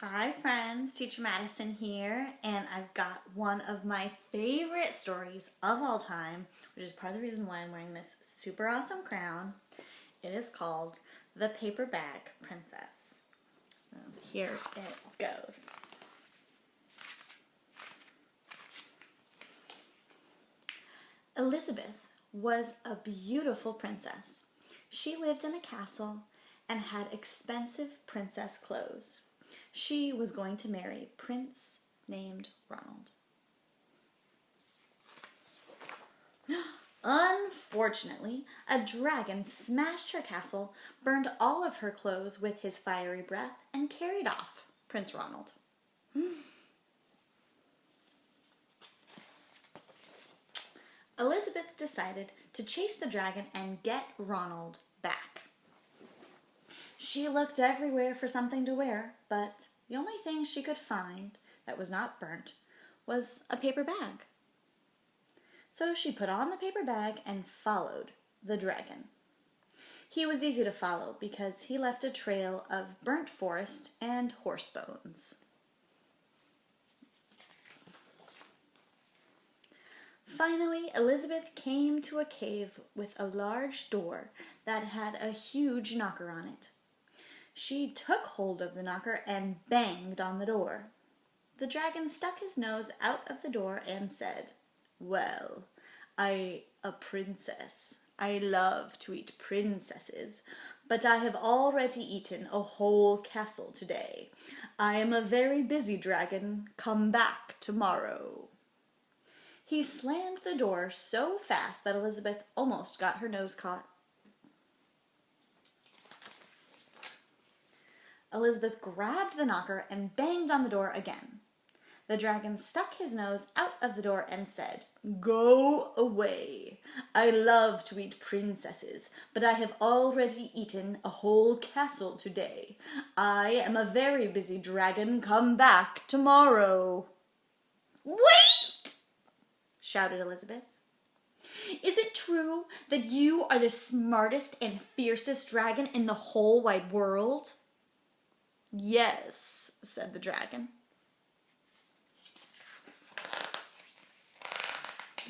Hi friends, Teacher Madison here, and I've got one of my favorite stories of all time, which is part of the reason why I'm wearing this super awesome crown. It is called The Paper Bag Princess. So here it goes. Elizabeth was a beautiful princess. She lived in a castle and had expensive princess clothes. She was going to marry a prince named Ronald. Unfortunately, a dragon smashed her castle, burned all of her clothes with his fiery breath, and carried off Prince Ronald. Elizabeth decided to chase the dragon and get Ronald back. She looked everywhere for something to wear, but the only thing she could find that was not burnt was a paper bag. So she put on the paper bag and followed the dragon. He was easy to follow because he left a trail of burnt forest and horse bones. Finally, Elizabeth came to a cave with a large door that had a huge knocker on it. She took hold of the knocker and banged on the door. The dragon stuck his nose out of the door and said, "Well, a princess. I love to eat princesses, but I have already eaten a whole castle today. I am a very busy dragon. Come back tomorrow." He slammed the door so fast that Elizabeth almost got her nose caught. Elizabeth grabbed the knocker and banged on the door again. The dragon stuck his nose out of the door and said, "Go away. I love to eat princesses, but I have already eaten a whole castle today. I am a very busy dragon. Come back tomorrow." "Wait!" shouted Elizabeth. "Is it true that you are the smartest and fiercest dragon in the whole wide world?" "Yes," said the dragon.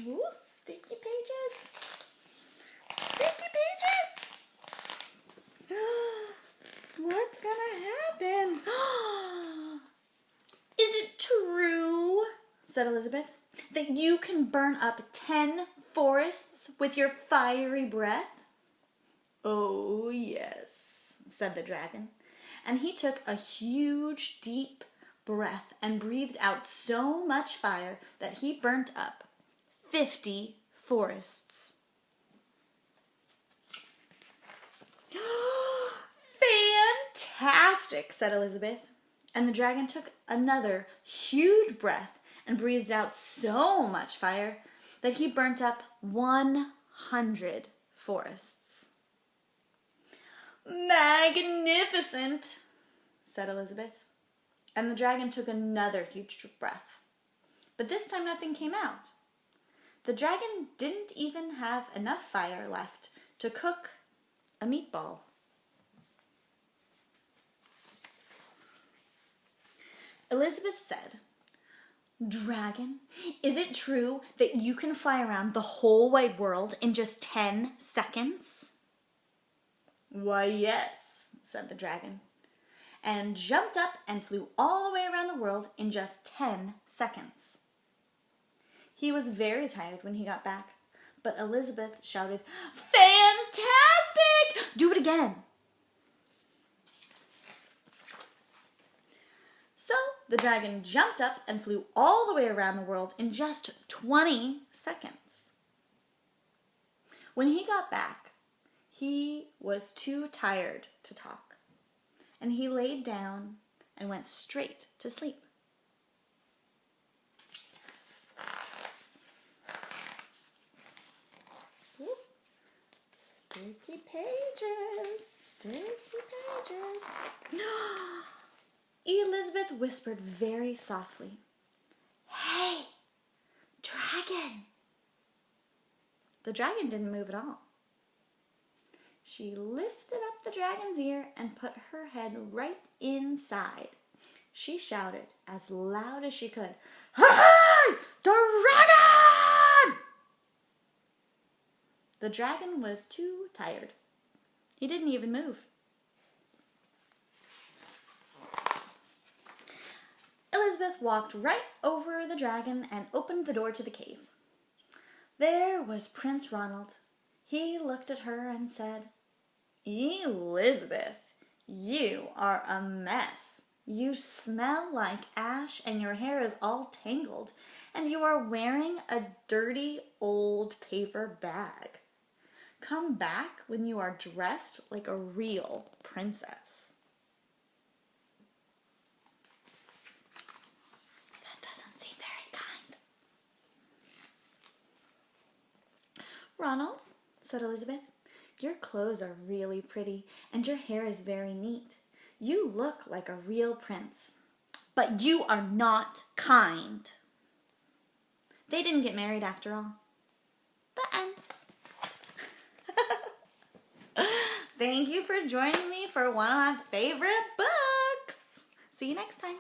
Ooh, sticky pages. Sticky pages. What's gonna happen? "Is it true," said Elizabeth, "that you can burn up 10 forests with your fiery breath?" "Oh, yes," said the dragon. And he took a huge, deep breath and breathed out so much fire that he burnt up 50 forests. "Fantastic," said Elizabeth. And the dragon took another huge breath and breathed out so much fire that he burnt up 100 forests. "Magnificent," said Elizabeth. And the dragon took another huge breath. But this time nothing came out. The dragon didn't even have enough fire left to cook a meatball. Elizabeth said, "Dragon, is it true that you can fly around the whole wide world in just 10 seconds?" "Why, yes," said the dragon, and jumped up and flew all the way around the world in just 10 seconds. He was very tired when he got back, but Elizabeth shouted, "Fantastic! Do it again!" So the dragon jumped up and flew all the way around the world in just 20 seconds. When he got back, he was too tired to talk, and he laid down and went straight to sleep. Sticky pages, sticky pages. Elizabeth whispered very softly, "Hey, dragon." The dragon didn't move at all. She lifted up the dragon's ear and put her head right inside. She shouted as loud as she could, "Hey! Dragon!" The dragon was too tired. He didn't even move. Elizabeth walked right over the dragon and opened the door to the cave. There was Prince Ronald. He looked at her and said, "Elizabeth, you are a mess. You smell like ash and your hair is all tangled, and you are wearing a dirty old paper bag. Come back when you are dressed like a real princess." That doesn't seem very kind. "Ronald," said Elizabeth, "your clothes are really pretty and your hair is very neat. You look like a real prince, but you are not kind." They didn't get married after all. The end. Thank you for joining me for one of my favorite books. See you next time.